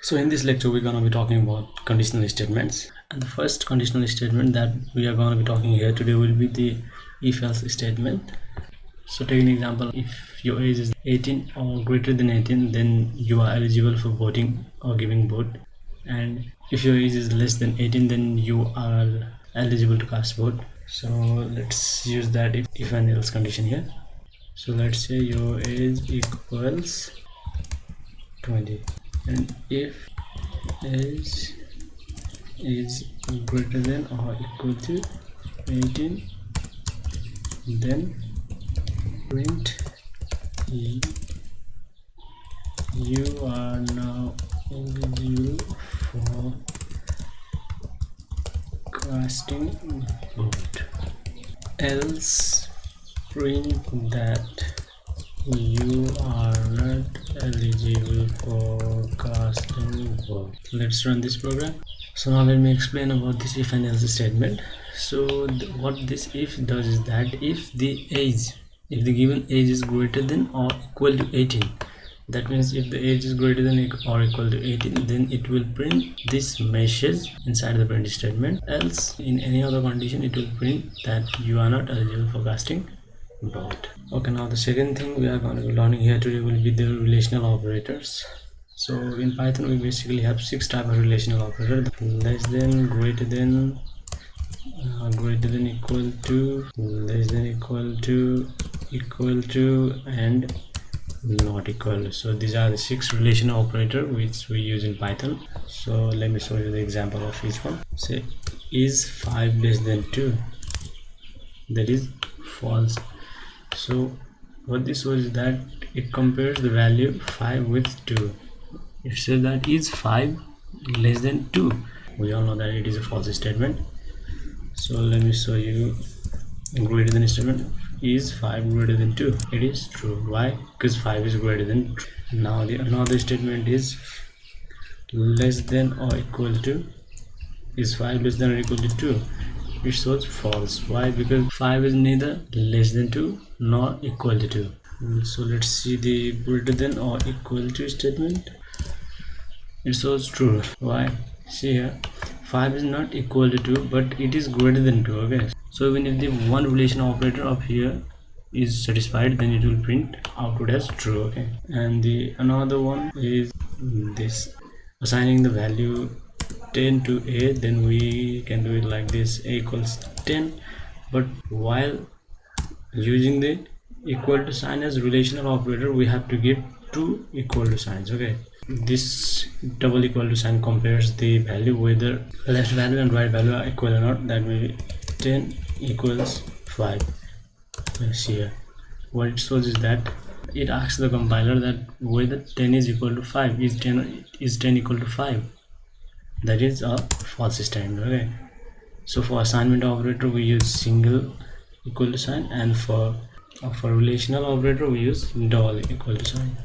So in this lecture we're going to be talking about conditional statements, and the first conditional statement that we are going to be talking here today will be the if-else statement. So take an example: if your age is 18 or greater than 18, then you are eligible for voting or giving vote, and if your age is less than 18, then you are eligible to cast vote. So let's use that if and else condition here. So let's say your age equals 20, and if age is greater than or equal to 18, then print you are now eligible for casting vote. Else print that you are not eligible for casting vote. Let's run this program. So now let me explain about this if and else statement. So what this if does is that if the given age is greater than or equal to 18, that means if the age is greater than or equal to 18, then it will print this message inside the print statement. Else in any other condition it will print that you are not eligible for casting vote. Okay, now the second thing we are going to be learning here today will be the relational operators. So in Python we basically have 6 types of relational operators: less than, greater than, equal to, less than equal to, and not equal. So these are the 6 relational operators which we use in Python. So let me show you the example of each one. Say is 5 less than 2, that is false. So what this was is that it compares the value 5 with 2. It says that is 5 less than 2. We all know that it is a false statement. So let me show you greater than statement. Is 5 greater than 2? It is true. Why? Because 5 is greater than 2. Now the another statement is less than or equal to. Is 5 less than or equal to 2? It shows false. Why? Because 5 is neither less than 2 nor equal to 2. So let's see the greater than or equal to statement. It shows true. Why? See here, 5 is not equal to 2, but it is greater than 2. Okay, so even if the one relational operator up here is satisfied, then it will print output as true. Okay, and the another one is this, assigning the value 10 to a, then we can do it like this: a equals 10, but while using the equal to sign as relational operator, we have to give 2 equal to signs. Okay, this double equal to sign compares the value whether left value and right value are equal or not. That may be 10 equals 5. Let's see here, what it shows is that it asks the compiler that whether 10 is equal to 5. Is 10 equal to 5? That is a false statement. Okay, so for assignment operator we use single equal to sign, and for relational operator we use double equal to sign.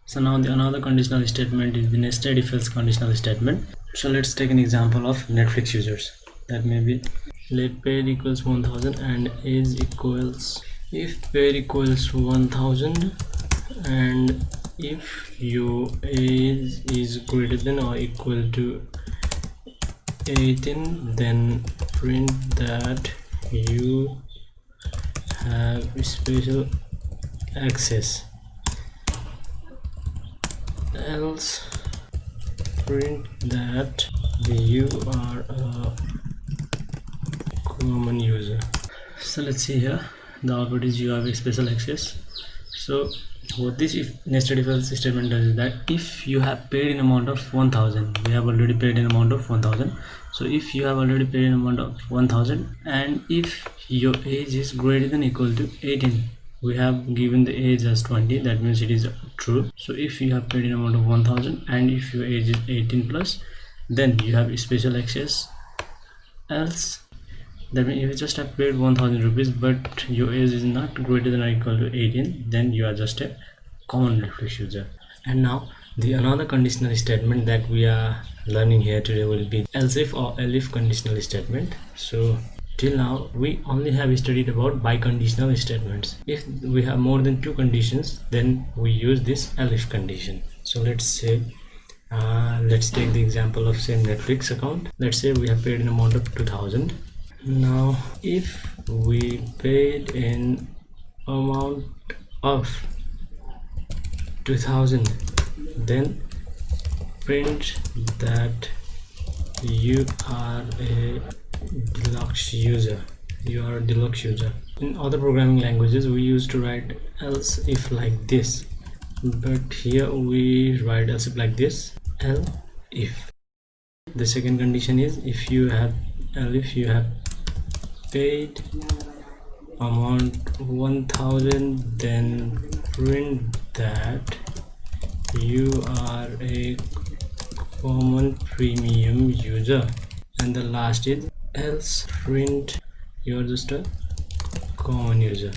So now the another conditional statement is the nested if-else conditional statement. So let's take an example of Netflix users. That may be let paid equals 1000 and age equals, if paid equals 1000 and if your age is greater than or equal to 18, then print that you have special access. Else print that you are a common user. So let's see here, the output is you have a special access. So what this if nested if else statement does is that if you have paid an amount of 1000, we have already paid an amount of 1000. So if you have already paid an amount of 1000 and if your age is greater than equal to 18, we have given the age as 20, that means it is true. So if you have paid an amount of 1000 and if your age is 18 plus, then you have special access. Else, that means if you just have paid 1000 rupees but your age is not greater than or equal to 18, then you are just a common Netflix user. And now the another conditional statement that we are learning here today will be else if or elif conditional statement. So till now we only have studied about biconditional statements. If we have more than 2 conditions, then we use this elif condition. So let's say Let's take the example of same Netflix account. Let's say we have paid an amount of 2000. Now if we paid an amount of 2000, then print that you are a deluxe user. In other programming languages we used to write else if like this, but here we write else if like this, else if. The second condition is if you have paid amount 1000, then print that you are a common premium user. And the last is else print you are just a common user.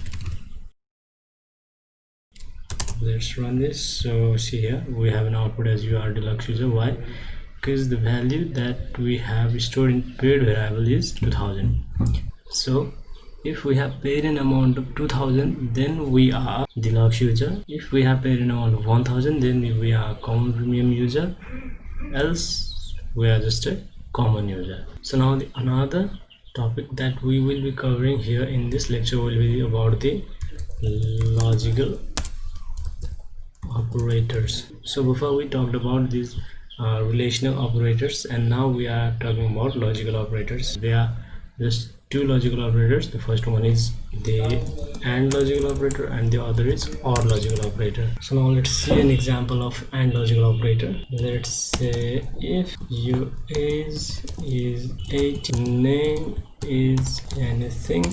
Let's run this. So see here we have an output as you are deluxe user. Why? Because the value that we have stored in paid variable is 2000. So if we have paid an amount of 2000, then we are deluxe user. If we have paid an amount of 1000, then we are common premium user, else we are just a common user. So now another topic that we will be covering here in this lecture will be about the logical operators. So before we talked about these relational operators, and now we are talking about logical operators. There are just two logical operators. The first one is the AND logical operator and the other is OR logical operator. So now let's see an example of AND logical operator. Let's say if your age is 18, name is anything,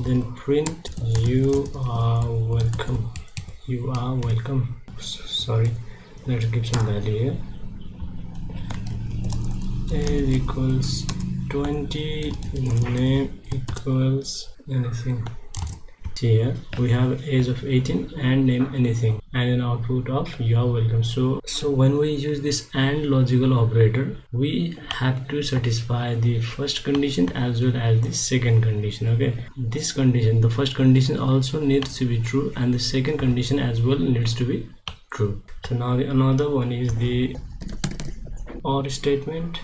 then print you are welcome. Sorry, let's give some value here. Age equals 20, name equals anything. Here we have age of 18 and name anything, and an output of you are welcome. So when we use this AND logical operator, we have to satisfy the first condition as well as the second condition. Okay, this condition, the first condition also needs to be true, and the second condition as well needs to be true. So now another one is the OR statement.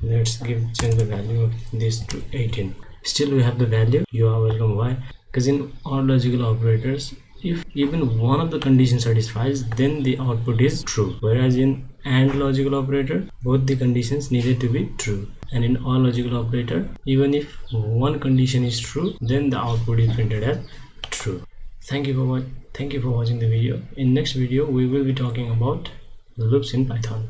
Let's change the value of this to 18. Still we have the value you are welcome. Why? Because in OR logical operators, if even one of the conditions satisfies, then the output is true, whereas in AND logical operator both the conditions needed to be true, and in OR logical operator even if one condition is true, then the output is printed as true. Thank you for watching the video. In next video we will be talking about loops in Python.